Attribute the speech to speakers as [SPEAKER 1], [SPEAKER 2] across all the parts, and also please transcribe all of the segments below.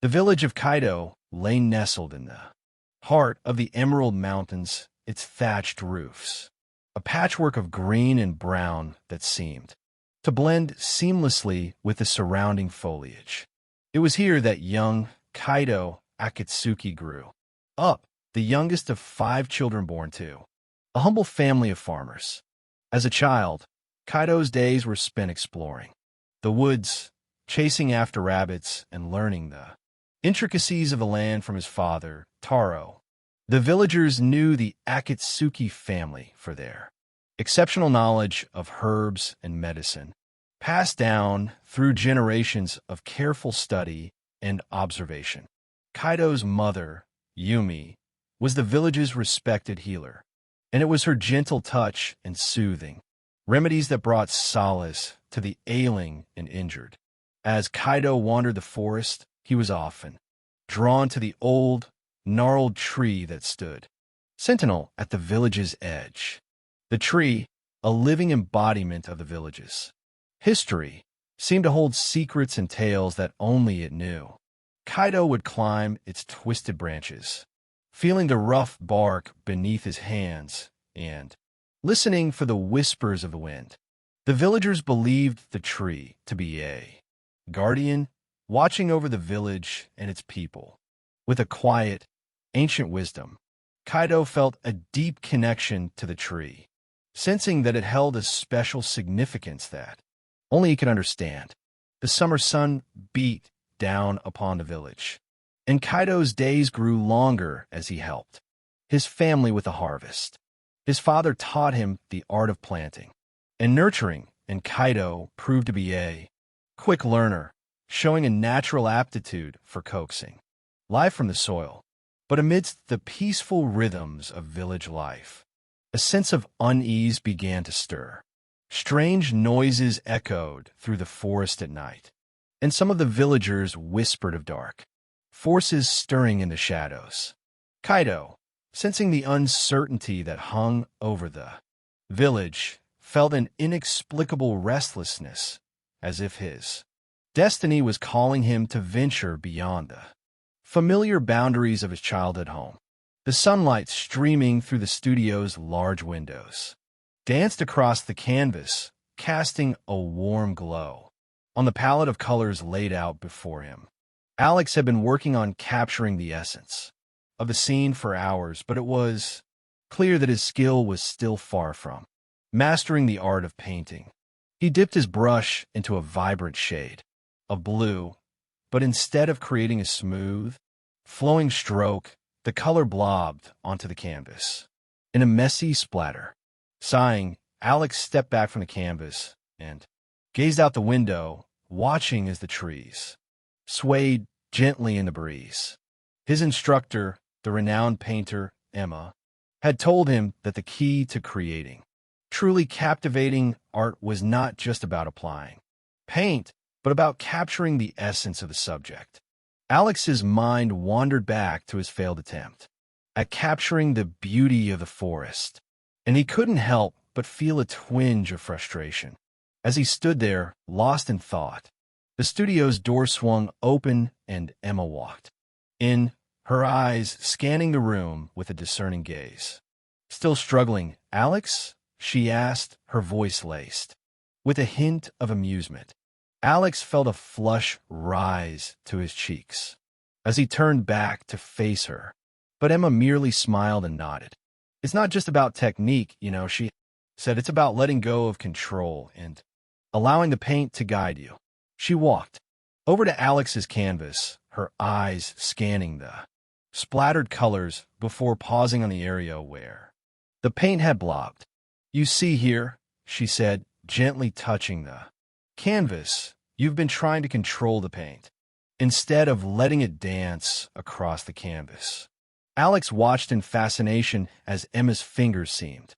[SPEAKER 1] The village of Kaido lay nestled in the heart of the Emerald Mountains, its thatched roofs, a patchwork of green and brown that seemed to blend seamlessly with the surrounding foliage. It was here that young Kaido Akatsuki grew up, the youngest of 5 children born to a humble family of farmers. As a child, Kaido's days were spent exploring the woods, chasing after rabbits, and learning the intricacies of the land from his father, Taro. The villagers knew the Akatsuki family for their exceptional knowledge of herbs and medicine, passed down through generations of careful study and observation. Kaido's mother, Yumi, was the village's respected healer, and it was her gentle touch and soothing remedies that brought solace to the ailing and injured. As Kaido wandered the forest, he was often drawn to the old, gnarled tree that stood sentinel at the village's edge. The tree, a living embodiment of the village's history, seemed to hold secrets and tales that only it knew. Kaido would climb its twisted branches, feeling the rough bark beneath his hands and listening for the whispers of the wind. The villagers believed the tree to be a guardian, watching over the village and its people. With a quiet, ancient wisdom, Kaido felt a deep connection to the tree, sensing that it held a special significance that only he could understand. The summer sun beat down upon the village, and Kaido's days grew longer as he helped his family with the harvest. His father taught him the art of planting and nurturing, and Kaido proved to be a quick learner, showing a natural aptitude for coaxing life from the soil. But amidst the peaceful rhythms of village life, a sense of unease began to stir. Strange noises echoed through the forest at night, and some of the villagers whispered of dark forces stirring in the shadows. Kaido, sensing the uncertainty that hung over the village, felt an inexplicable restlessness, as if his destiny was calling him to venture beyond the familiar boundaries of his childhood home. The sunlight streaming through the studio's large windows danced across the canvas, casting a warm glow on the palette of colors laid out before him. Alex had been working on capturing the essence of the scene for hours, but it was clear that his skill was still far from mastering the art of painting. He dipped his brush into a vibrant shade of blue, but instead of creating a smooth, flowing stroke, the color blobbed onto the canvas in a messy splatter. Sighing, Alex stepped back from the canvas and gazed out the window, watching as the trees swayed gently in the breeze. His instructor, the renowned painter Emma, had told him that the key to creating truly captivating art was not just about applying paint, but about capturing the essence of the subject. Alex's mind wandered back to his failed attempt at capturing the beauty of the forest, and he couldn't help but feel a twinge of frustration. As he stood there, lost in thought, the studio's door swung open and Emma walked in, her eyes scanning the room with a discerning gaze. "Still struggling, Alex?" she asked, her voice laced with a hint of amusement. Alex felt a flush rise to his cheeks as he turned back to face her, but Emma merely smiled and nodded. "It's not just about technique, she said. "It's about letting go of control and allowing the paint to guide you." She walked over to Alex's canvas, her eyes scanning the splattered colors before pausing on the area where the paint had blobbed. "You see here," she said, gently touching the canvas, "you've been trying to control the paint instead of letting it dance across the canvas." Alex watched in fascination as Emma's fingers seemed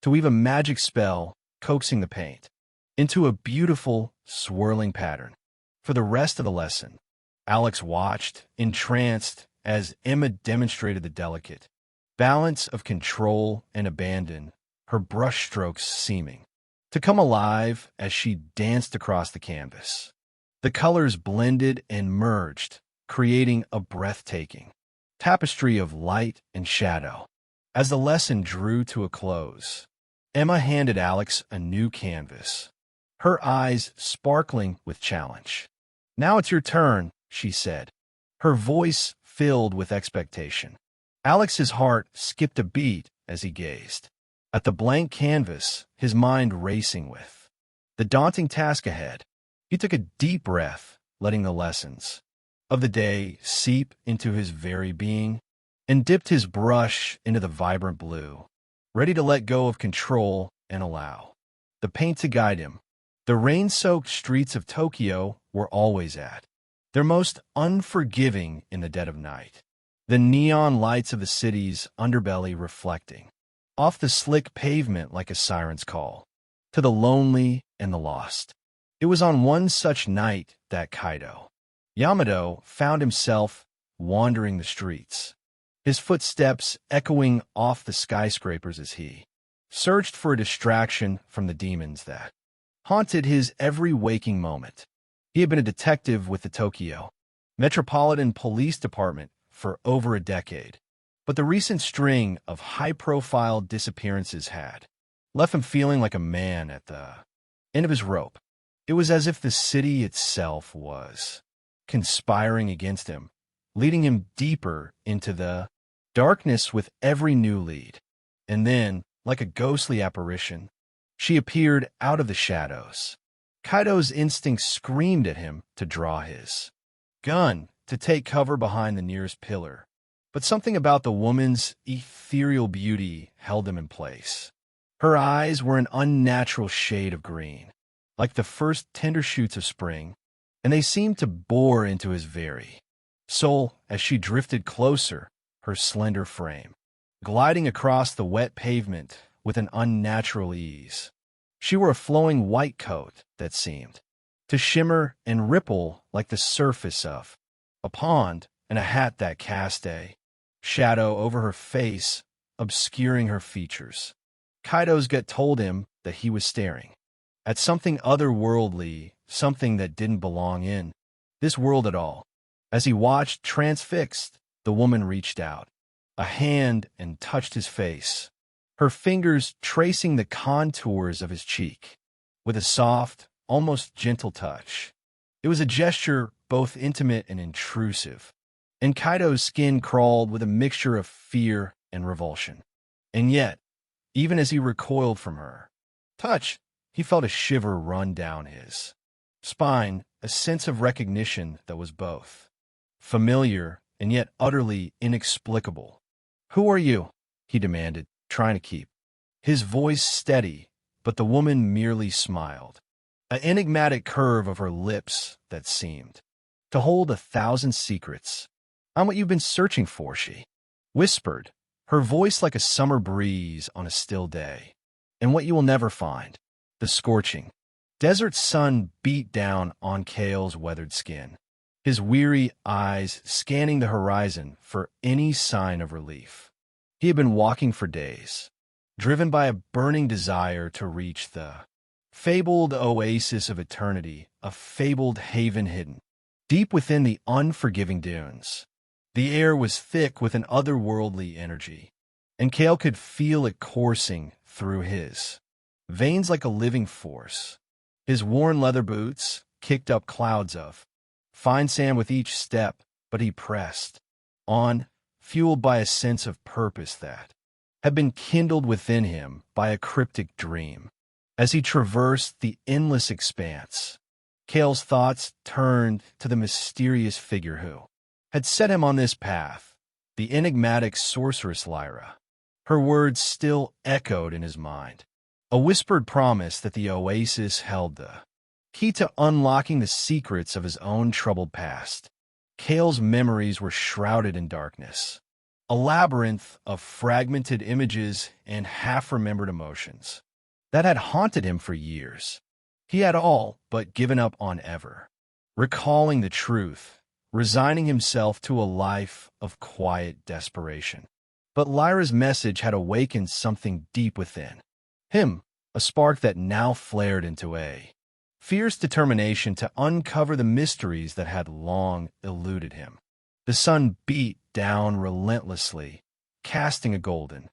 [SPEAKER 1] to weave a magic spell, coaxing the paint into a beautiful, swirling pattern. For the rest of the lesson, Alex watched, entranced, as Emma demonstrated the delicate balance of control and abandon, her brushstrokes seeming to come alive as she danced across the canvas. The colors blended and merged, creating a breathtaking tapestry of light and shadow. As the lesson drew to a close, Emma handed Alex a new canvas, her eyes sparkling with challenge. "Now it's your turn," she said, her voice filled with expectation. Alex's heart skipped a beat as he gazed at the blank canvas, his mind racing with the daunting task ahead. He took a deep breath, letting the lessons of the day seep into his very being, and dipped his brush into the vibrant blue, ready to let go of control and allow the paint to guide him. The rain-soaked streets of Tokyo were always at their most unforgiving in the dead of night, the neon lights of the city's underbelly reflecting off the slick pavement like a siren's call to the lonely and the lost. It was on one such night that Kaido Yamato found himself wandering the streets, his footsteps echoing off the skyscrapers as he searched for a distraction from the demons that haunted his every waking moment. He had been a detective with the Tokyo Metropolitan Police Department for over a decade, but the recent string of high-profile disappearances had left him feeling like a man at the end of his rope. It was as if the city itself was conspiring against him, leading him deeper into the darkness with every new lead. And then, like a ghostly apparition, she appeared out of the shadows. Kaido's instinct screamed at him to draw his gun, to take cover behind the nearest pillar. But something about the woman's ethereal beauty held him in place. Her eyes were an unnatural shade of green, like the first tender shoots of spring, and they seemed to bore into his very soul as she drifted closer, her slender frame gliding across the wet pavement with an unnatural ease. She wore a flowing white coat that seemed to shimmer and ripple like the surface of a pond, and a hat that cast a shadow over her face, obscuring her features. Kaido's gut told him that he was staring at something otherworldly, something that didn't belong in this world at all. As he watched, transfixed, the woman reached out a hand and touched his face, her fingers tracing the contours of his cheek with a soft, almost gentle touch. It was a gesture both intimate and intrusive, and Kaido's skin crawled with a mixture of fear and revulsion. And yet, even as he recoiled from her touch, he felt a shiver run down his spine, a sense of recognition that was both familiar and yet utterly inexplicable. "Who are you?" he demanded, trying to keep his voice steady, but the woman merely smiled, an enigmatic curve of her lips that seemed to hold 1,000 secrets. "I'm what you've been searching for," she whispered, her voice like a summer breeze on a still day. "And what you will never find." The scorching desert sun beat down on Kale's weathered skin, his weary eyes scanning the horizon for any sign of relief. He had been walking for days, driven by a burning desire to reach the fabled oasis of eternity, a fabled haven hidden deep within the unforgiving dunes. The air was thick with an otherworldly energy, and Kale could feel it coursing through his veins like a living force. His worn leather boots kicked up clouds of fine sand with each step, but he pressed on, fueled by a sense of purpose that had been kindled within him by a cryptic dream. As he traversed the endless expanse, Kale's thoughts turned to the mysterious figure who had set him on this path, the enigmatic sorceress Lyra. Her words still echoed in his mind, a whispered promise that the oasis held the key to unlocking the secrets of his own troubled past. Kale's memories were shrouded in darkness, a labyrinth of fragmented images and half-remembered emotions that had haunted him for years. He had all but given up on ever recalling the truth, resigning himself to a life of quiet desperation. But Lyra's message had awakened something deep within him, a spark that now flared into a fierce determination to uncover the mysteries that had long eluded him. The sun beat down relentlessly, casting a golden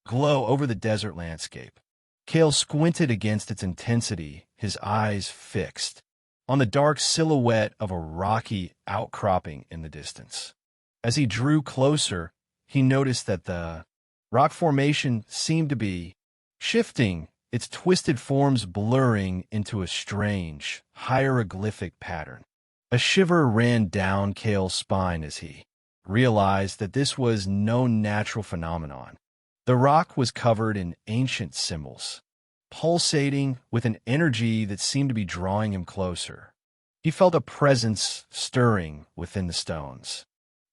[SPEAKER 1] glow over the desert landscape. Cale squinted against its intensity, his eyes fixed on the dark silhouette of a rocky outcropping in the distance. As he drew closer, he noticed that the rock formation seemed to be shifting, its twisted forms blurring into a strange, hieroglyphic pattern. A shiver ran down Cale's spine as he realized that this was no natural phenomenon. The rock was covered in ancient symbols, pulsating with an energy that seemed to be drawing him closer. He felt a presence stirring within the stones,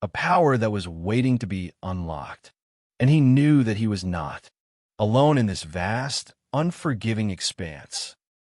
[SPEAKER 1] a power that was waiting to be unlocked, and he knew that he was not alone in this vast, unforgiving expanse.